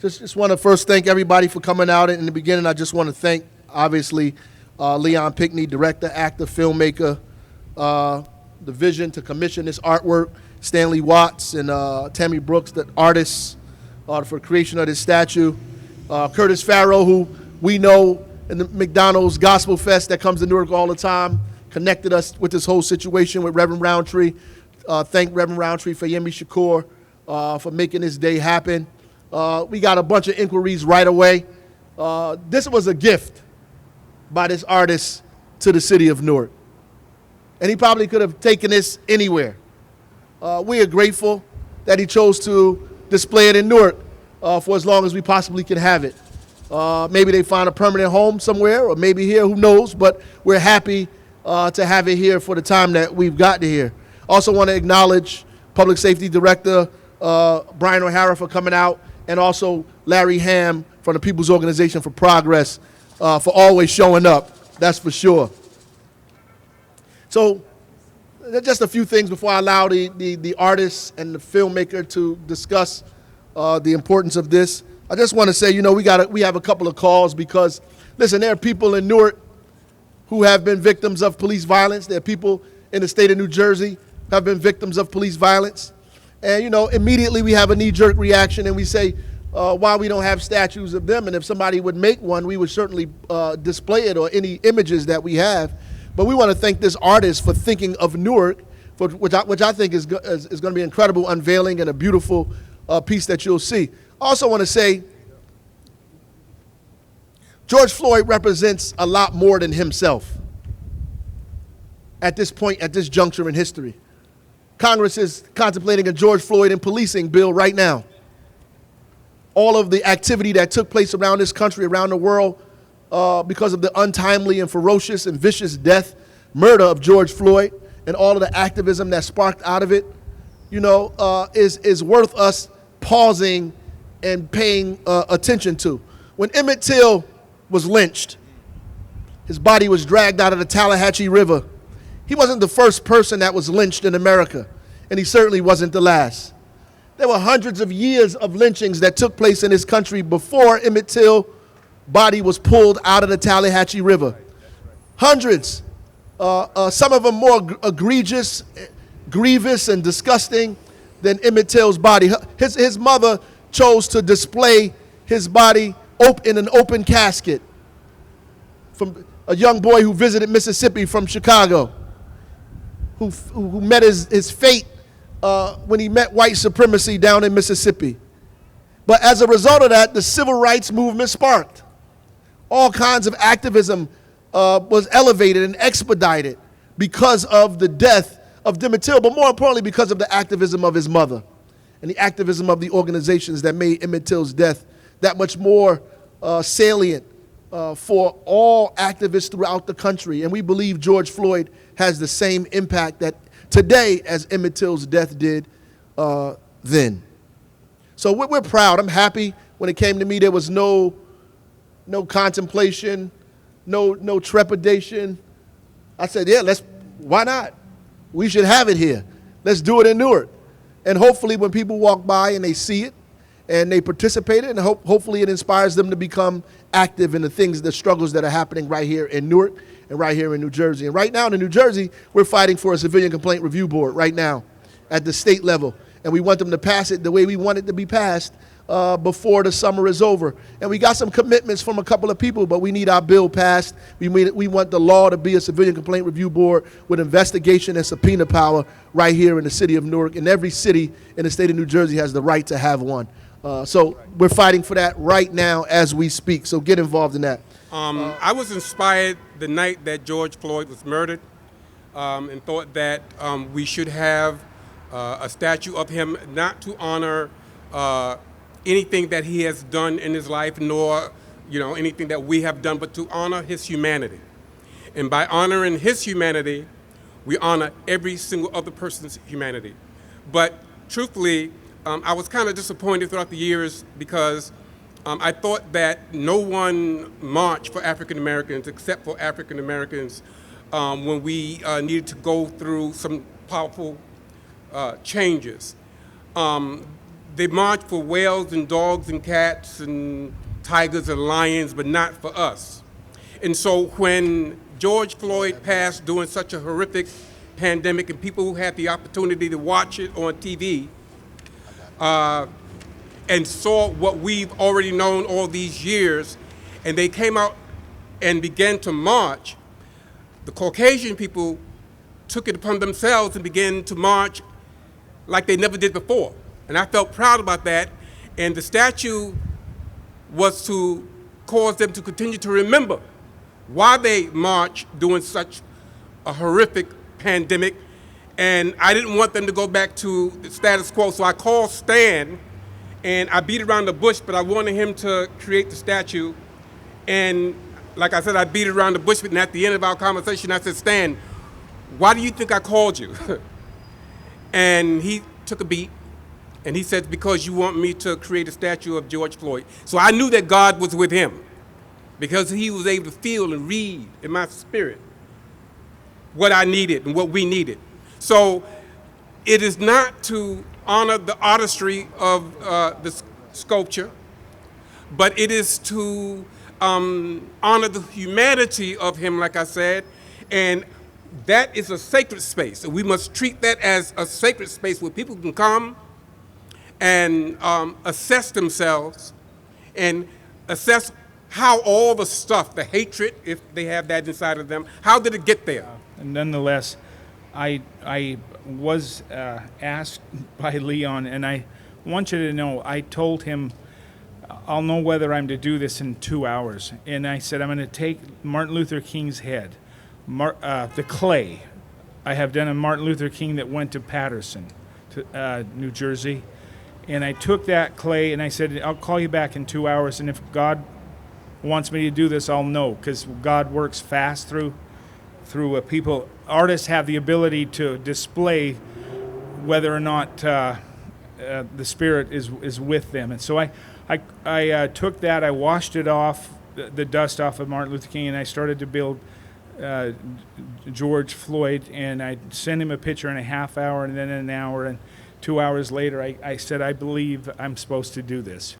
Just want to first thank everybody for coming out. In the beginning, I just want to thank, obviously, Leon Pickney, director, actor, filmmaker, the vision to commission this artwork, Stanley Watts and Tammy Brooks, the artists, for creation of this statue, Curtis Farrow, who we know in the McDonald's Gospel Fest that comes to Newark all the time, connected us with this whole situation with Reverend Roundtree. Thank Reverend Roundtree for Yemi Shakur for making this day happen. We got a bunch of inquiries right away. This was a gift by this artist to the city of Newark. And he probably could have taken this anywhere. We are grateful that he chose to display it in Newark for as long as we possibly can have it. Maybe they find a permanent home somewhere, or maybe here, who knows, but we're happy to have it here for the time that we've gotten here. Also want to acknowledge Public Safety Director Brian O'Hara for coming out, and also Larry Ham from the People's Organization for Progress for always showing up, that's for sure. So just a few things before I allow the artists and the filmmaker to discuss the importance of this. I just want to say, you know, we have a couple of calls because, listen, there are people in Newark who have been victims of police violence. There are people in the state of New Jersey who have been victims of police violence. And, you know, immediately we have a knee-jerk reaction and we say, why we don't have statues of them. And if somebody would make one, we would certainly display it, or any images that we have. But we want to thank this artist for thinking of Newark, which I think is going to be incredible unveiling and a beautiful piece that you'll see. I also want to say, George Floyd represents a lot more than himself at this point, at this juncture in history. Congress is contemplating a George Floyd and policing bill right now. All of the activity that took place around this country, around the world, because of the untimely and ferocious and vicious murder of George Floyd, and all of the activism that sparked out of it, you know, is worth us pausing and paying attention to. When Emmett Till was lynched, his body was dragged out of the Tallahatchie River. He wasn't the first person that was lynched in America, and he certainly wasn't the last. There were hundreds of years of lynchings that took place in this country before Emmett Till's body was pulled out of the Tallahatchie River. Hundreds. Some of them more egregious, grievous, and disgusting than Emmett Till's body. His mother chose to display his body in an open casket from a young boy who visited Mississippi from Chicago, who met his fate when he met white supremacy down in Mississippi. But as a result of that, the civil rights movement sparked. All kinds of activism was elevated and expedited because of the death of Emmett Till, but more importantly because of the activism of his mother and the activism of the organizations that made Emmett Till's death that much more salient for all activists throughout the country. And we believe George Floyd has the same impact that today as Emmett Till's death did then. So we're proud. I'm happy. When it came to me, there was no contemplation, no trepidation. I said, yeah, why not? We should have it here. Let's do it in Newark. And hopefully when people walk by and they see it and they participate in it, and hopefully it inspires them to become active in the struggles that are happening right here in Newark and right here in New Jersey. And right now in New Jersey, we're fighting for a civilian complaint review board right now at the state level. And we want them to pass it the way we want it to be passed before the summer is over. And we got some commitments from a couple of people, but we need our bill passed. We want the law to be a civilian complaint review board with investigation and subpoena power right here in the city of Newark. And every city in the state of New Jersey has the right to have one. So we're fighting for that right now as we speak. So get involved in that. I was inspired the night that George Floyd was murdered, and thought that we should have a statue of him, not to honor anything that he has done in his life, nor anything that we have done, but to honor his humanity. And by honoring his humanity, we honor every single other person's humanity. But truthfully, I was kind of disappointed throughout the years because I thought that no one marched for African Americans except for African Americans when we needed to go through some powerful changes. they march for whales and dogs and cats and tigers and lions, but not for us. And so when George Floyd passed during such a horrific pandemic, and people who had the opportunity to watch it on TV and saw what we've already known all these years, and they came out and began to march, the Caucasian people took it upon themselves and began to march like they never did before. And I felt proud about that. And the statue was to cause them to continue to remember why they marched during such a horrific pandemic. And I didn't want them to go back to the status quo. So I called Stan and I beat around the bush, but I wanted him to create the statue. And like I said, I beat around the bush, and at the end of our conversation, I said, Stan, why do you think I called you? And he took a beat, and he said, because you want me to create a statue of George Floyd. So I knew that God was with him, because he was able to feel and read in my spirit what I needed and what we needed. So it is not to honor the artistry of the sculpture, but it is to honor the humanity of him, like I said, and that is a sacred space. And we must treat that as a sacred space where people can come and assess themselves and assess how all the stuff, the hatred, if they have that inside of them, how did it get there? And nonetheless, I was asked by Leon, and I want you to know, I told him, I'll know whether I'm to do this in 2 hours. And I said, I'm going to take Martin Luther King's head, the clay. I have done a Martin Luther King that went to Patterson, to New Jersey. And I took that clay and I said, I'll call you back in 2 hours. And if God wants me to do this, I'll know, because God works fast through people. Artists have the ability to display whether or not the Spirit is with them. And so I took that, I washed it off, the dust off of Martin Luther King, and I started to build George Floyd, and I sent him a picture in a half hour, and then an hour, and 2 hours later I said, I believe I'm supposed to do this.